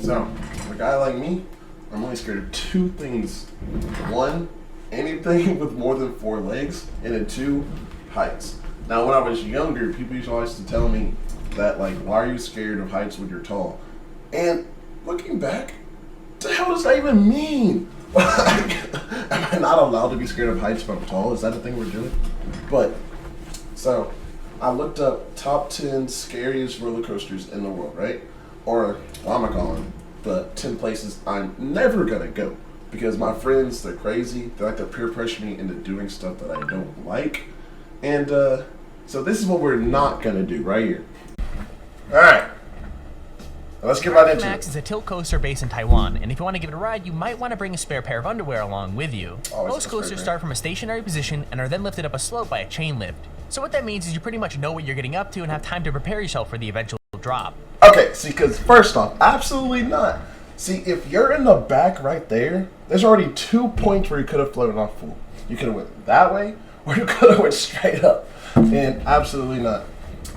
So, a guy like me, I'm only scared of two things. One, anything with more than 4 legs, and then 2, heights. Now, when I was younger, people used to always to tell me that, like, why are you scared of heights when you're tall? And looking back, what the hell does that even mean? Am I not allowed to be scared of heights if I'm tall? Is that the thing we're doing? But, so, I looked up top 10 scariest roller coasters in the world, right? Or, what am I calling the 10 places I'm never gonna go. Because my friends, they're crazy. They like to peer pressure me into doing stuff that I don't like. And, so this is what we're not gonna do right here. Alright. Let's get right into it. Max is a tilt coaster based in Taiwan, and if you want to give it a ride, you might want to bring a spare pair of underwear along with you. Most coasters start from a stationary position and are then lifted up a slope by a chain lift. So what that means is you pretty much know what you're getting up to and have time to prepare yourself for the eventual drop. Okay, see, because first off, absolutely not. See, if you're in the back right there, there's already 2 points where you could have floated off full. You could have went that way, or you could have went straight up. And absolutely not.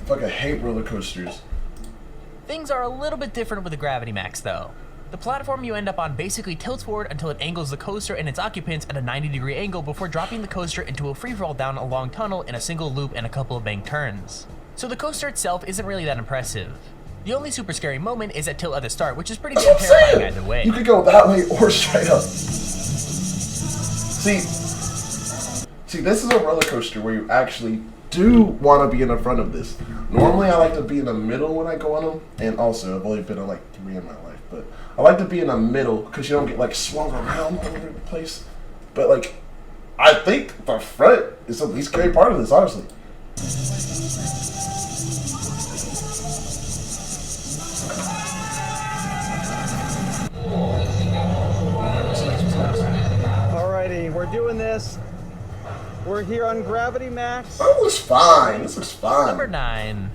Fucking hate roller coasters. Things are a little bit different with the Gravity Max though. The platform you end up on basically tilts forward until it angles the coaster and its occupants at a 90-degree angle before dropping the coaster into a freefall down a long tunnel in a single loop and a couple of banked turns. So the coaster itself isn't really that impressive. The only super scary moment is at tilt at the start, which is pretty damn terrifying either way. You could go that way or straight up. See, this is a roller coaster where you actually do want to be in the front of this. Normally, I like to be in the middle when I go on them, and also I've only been on like 3 in my life, but I like to be in the middle because you don't get like swung around all over the place. But like, I think the front is the least scary part of this, honestly. Alrighty, we're doing this. We're here on Gravity Max. Oh, this looks fine. This looks fine. Number 9.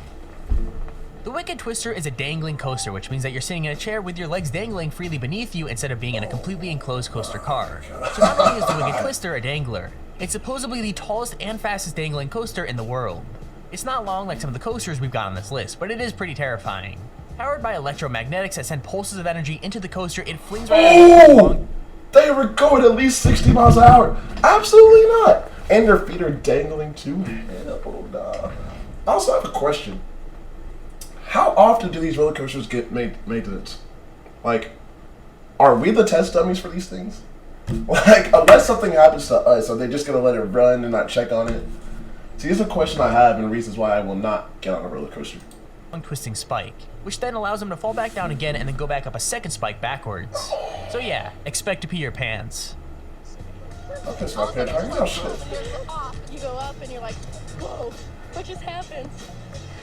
The Wicked Twister is a dangling coaster, which means that you're sitting in a chair with your legs dangling freely beneath you instead of being in a completely enclosed coaster car. So not only is the Wicked Twister a dangler, it's supposedly the tallest and fastest dangling coaster in the world. It's not long like some of the coasters we've got on this list, but it is pretty terrifying. Powered by electromagnetics that send pulses of energy into the coaster, it flings right along. They were going at least 60 miles an hour. Absolutely not. And their feet are dangling too. Hell nah. I also have a question. How often do these roller coasters get maintenance? Like, are we the test dummies for these things? Like, unless something happens to us, are they just gonna let it run and not check on it? See, this is a question I have and reasons why I will not get on a roller coaster. Twisting spike, which then allows them to fall back down again and then go back up a second spike backwards. So yeah, expect to pee your pants. I'll piss my pants right now, shit. You go up and you're like, whoa, what just happened?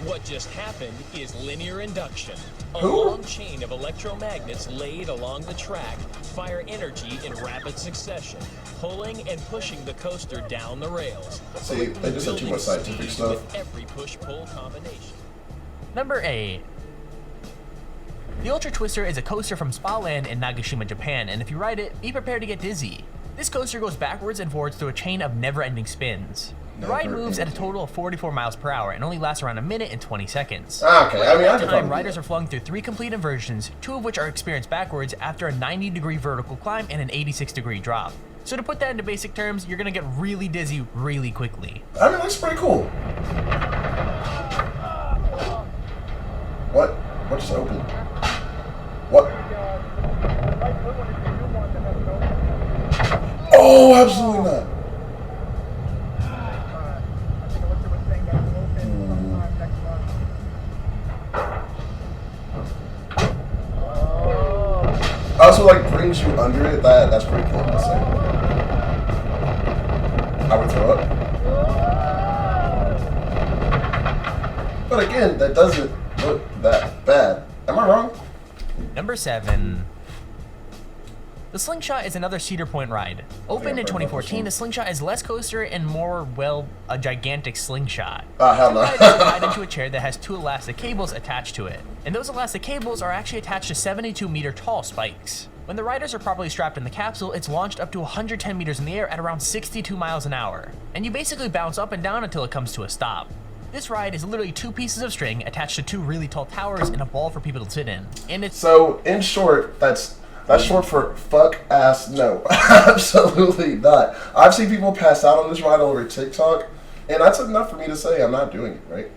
What just happened is linear induction. A Who? long chain of electromagnets laid along the track fire energy in rapid succession, pulling and pushing the coaster down the rails. See, they just said too much scientific stuff. With every push-pull combination. Number 8. The Ultra Twister is a coaster from Spa Land in Nagashima, Japan, and if you ride it, be prepared to get dizzy. This coaster goes backwards and forwards through a chain of never-ending spins. The ride moves at a total of 44 miles per hour and only lasts around a minute and 20 seconds. Okay, I mean, At that time, riders are flung through 3 complete inversions, 2 of which are experienced backwards after a 90-degree vertical climb and an 86-degree drop. So to put that into basic terms, you're gonna get really dizzy really quickly. I mean, that's pretty cool. What? What just opened? What? Oh, absolutely not. Also, like, brings you under it. That's pretty cool, to say. I would throw up. But again, that doesn't look that bad. Am I wrong? Number 7. The Slingshot is another Cedar Point ride. Opened in 2014, the Slingshot is less coaster and more, well, a gigantic slingshot. Hell no. Riders are tied into a chair that has 2 elastic cables attached to it. And those elastic cables are actually attached to 72-meter tall spikes. When the riders are properly strapped in the capsule, it's launched up to 110 meters in the air at around 62 miles an hour. And you basically bounce up and down until it comes to a stop. This ride is literally 2 pieces of string attached to 2 really tall towers and a ball for people to sit in. And it's So, in short, that's short for fuck ass no. Absolutely not. I've seen people pass out on this ride over TikTok, and that's enough for me to say I'm not doing it, right?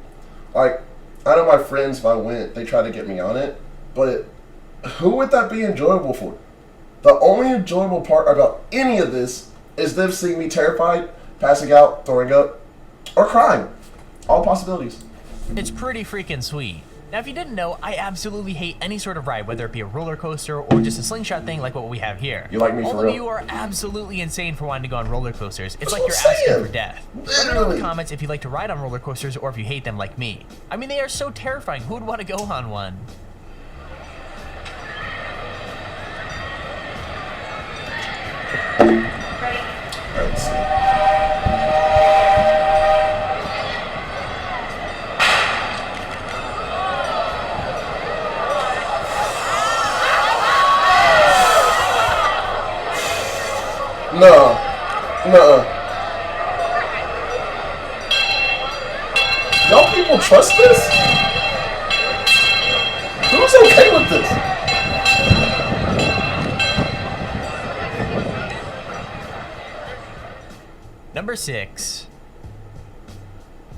Like, I know my friends, if I went, they try to get me on it, but who would that be enjoyable for? The only enjoyable part about any of this is them seeing me terrified, passing out, throwing up, or crying. All possibilities. It's pretty freaking sweet. Now, if you didn't know, I absolutely hate any sort of ride, whether it be a roller coaster or just a slingshot thing like what we have here. You like me All for of real? you are absolutely insane for wanting to go on roller coasters. It's That's like what you're I'm asking saying. for death. Let me know in Literally. the comments if you like to ride on roller coasters or if you hate them like me. I mean, they are so terrifying. Who would want to go on one? Let's see. No. Nuh-uh. Y'all people trust this? Who's okay with this? Number 6.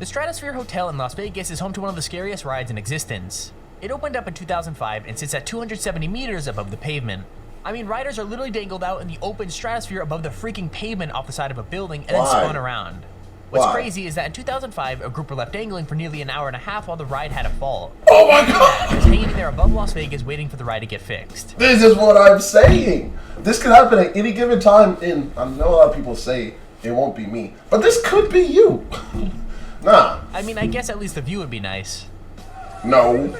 The Stratosphere Hotel in Las Vegas is home to one of the scariest rides in existence. It opened up in 2005 and sits at 270 meters above the pavement. I mean, riders are literally dangled out in the open stratosphere above the freaking pavement off the side of a building and then Why? spun around. What's Why? crazy is that in 2005, a group were left dangling for nearly an hour and a half while the ride had a fault. Oh my god! Just hanging there above Las Vegas waiting for the ride to get fixed. This is what I'm saying. This could happen at any given time, and I know a lot of people say it won't be me, but this could be you. Nah. I mean, I guess at least the view would be nice. No.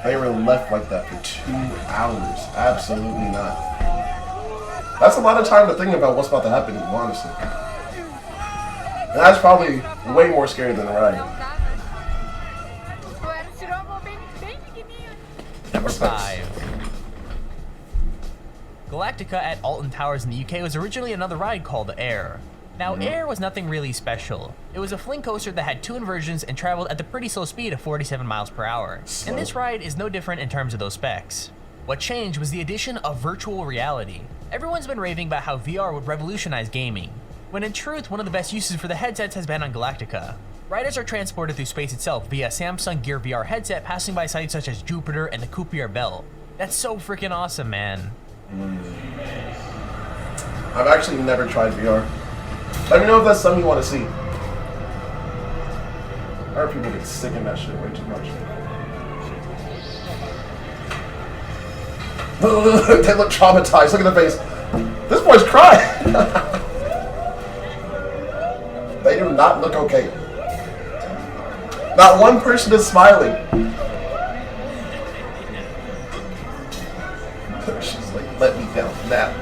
They were left like that for 2 hours. Absolutely not. That's a lot of time to think about what's about to happen, honestly. And that's probably way more scary than the ride. Number 5. Galactica at Alton Towers in the UK was originally another ride called Air. Now, Air was nothing really special. It was a fling coaster that had 2 inversions and traveled at the pretty slow speed of 47 miles per hour. Slow. And this ride is no different in terms of those specs. What changed was the addition of virtual reality. Everyone's been raving about how VR would revolutionize gaming, when in truth, one of the best uses for the headsets has been on Galactica. Riders are transported through space itself via Samsung Gear VR headset, passing by sites such as Jupiter and the Kuiper Belt. That's so freaking awesome, man. I've actually never tried VR. Let me know if that's something you want to see. I heard people get sick in that shit way too much. They look traumatized. Look at their face. This boy's crying. They do not look okay. Not one person is smiling. She's like, let me down now.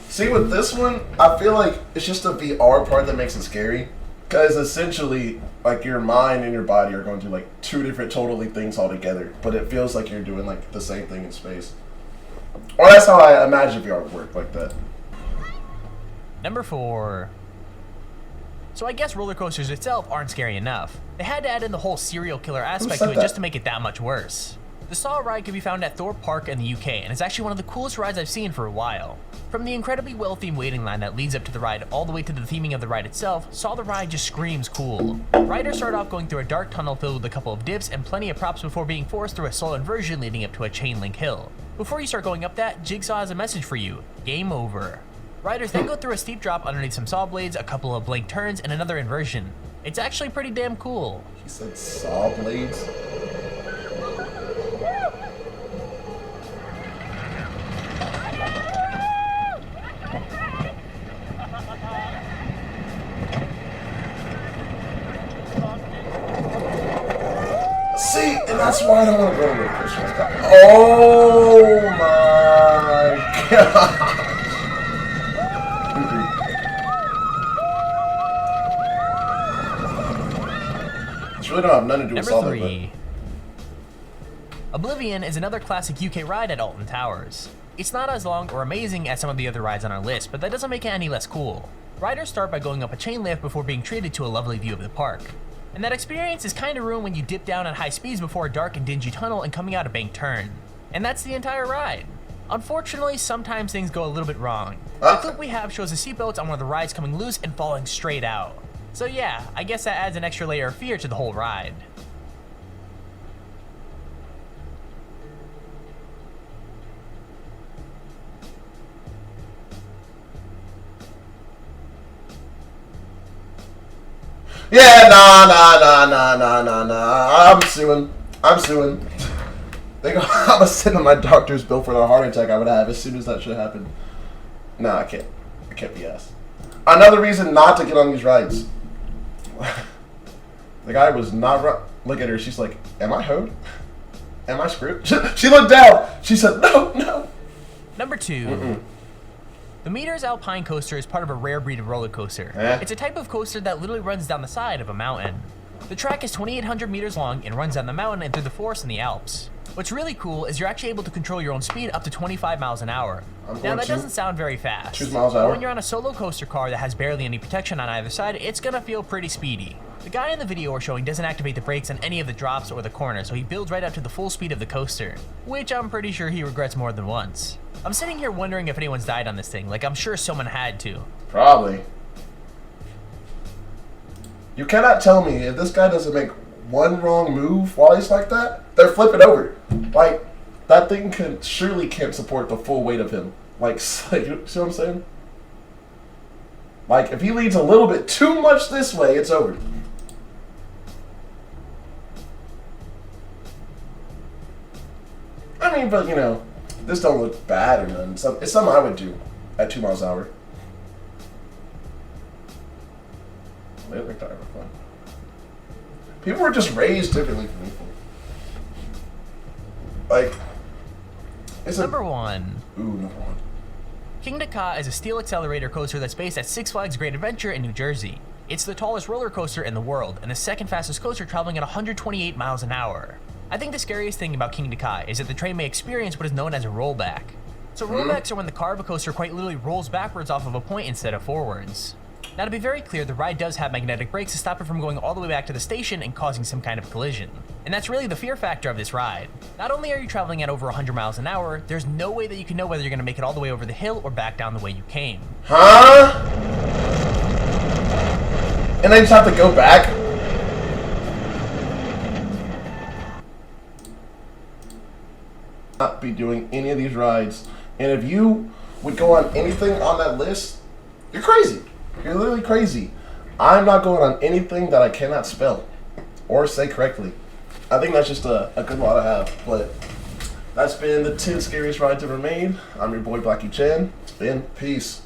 See, with this one, I feel like it's just the VR part that makes it scary. Because essentially, like, your mind and your body are going through, like, 2 different totally things altogether. But it feels like you're doing, like, the same thing in space. Or that's how I imagine VR would work, like that. Number 4. So I guess roller coasters itself aren't scary enough. They had to add in the whole serial killer aspect said to it that? just to make it that much worse. The Saw ride can be found at Thorpe Park in the UK, and it's actually one of the coolest rides I've seen for a while. From the incredibly well-themed waiting line that leads up to the ride all the way to the theming of the ride itself, Saw the ride just screams cool. Riders start off going through a dark tunnel filled with a couple of dips and plenty of props before being forced through a slow inversion leading up to a chain link hill. Before you start going up that, Jigsaw has a message for you: game over. Riders then go through a steep drop underneath some saw blades, a couple of blank turns, and another inversion. It's actually pretty damn cool. He said saw blades. See, and That's why I don't want to go on roller coasters like that. Oh my god. It's really don't have nothing to do with Number solid, 3. Oblivion is another classic UK ride at Alton Towers. It's not as long or amazing as some of the other rides on our list, but that doesn't make it any less cool. Riders start by going up a chain lift before being treated to a lovely view of the park. And that experience is kind of ruined when you dip down at high speeds before a dark and dingy tunnel and coming out a banked turn. And that's the entire ride. Unfortunately, sometimes things go a little bit wrong. The clip we have shows the seatbelts on one of the rides coming loose and falling straight out. So yeah, I guess that adds an extra layer of fear to the whole ride. Yeah, nah. I'm suing. They go, I'm gonna send them my doctor's bill for the heart attack I would have as soon as that shit happened. Nah, I can't be asked. Another reason not to get on these rides. The guy was not look at her, she's like, am I hoed? Am I screwed? She looked down. She said, no. Number 2. The Meters Alpine Coaster is part of a rare breed of roller coaster. It's a type of coaster that literally runs down the side of a mountain. The track is 2,800 meters long and runs down the mountain and through the forest in the Alps. What's really cool is you're actually able to control your own speed up to 25 miles an hour. Now that doesn't sound very fast. 2 miles an hour. But when you're on a solo coaster car that has barely any protection on either side, it's gonna feel pretty speedy. The guy in the video we're showing doesn't activate the brakes on any of the drops or the corners, so he builds right up to the full speed of the coaster, which I'm pretty sure he regrets more than once. I'm sitting here wondering if anyone's died on this thing, like I'm sure someone had to. Probably. You cannot tell me if this guy doesn't make one wrong move while he's like that, they're flipping over. Like, that thing surely can't support the full weight of him. Like, you see what I'm saying? Like, if he leans a little bit too much this way, it's over. I mean, but, you know, this don't look bad or nothing. It's something I would do at 2 miles an hour. They look that ever fun. People were just raised differently from people. Like, it's Number 1. Ooh, number 1. King Ka is a steel accelerator coaster that's based at Six Flags Great Adventure in New Jersey. It's the tallest roller coaster in the world and the second fastest coaster, traveling at 128 miles an hour. I think the scariest thing about King Ka is that the train may experience what is known as a rollback. So rollbacks are when the car of a coaster quite literally rolls backwards off of a point instead of forwards. Now, to be very clear, the ride does have magnetic brakes to stop it from going all the way back to the station and causing some kind of collision. And that's really the fear factor of this ride. Not only are you traveling at over 100 miles an hour, there's no way that you can know whether you're going to make it all the way over the hill or back down the way you came. Huh? And I just have to go back? Not be doing any of these rides. And if you would go on anything on that list, you're crazy. You're literally crazy. I'm not going on anything that I cannot spell or say correctly. I think that's just a good law to have. But that's been the 10 scariest rides ever made. I'm your boy Blackie Chen. It's been peace.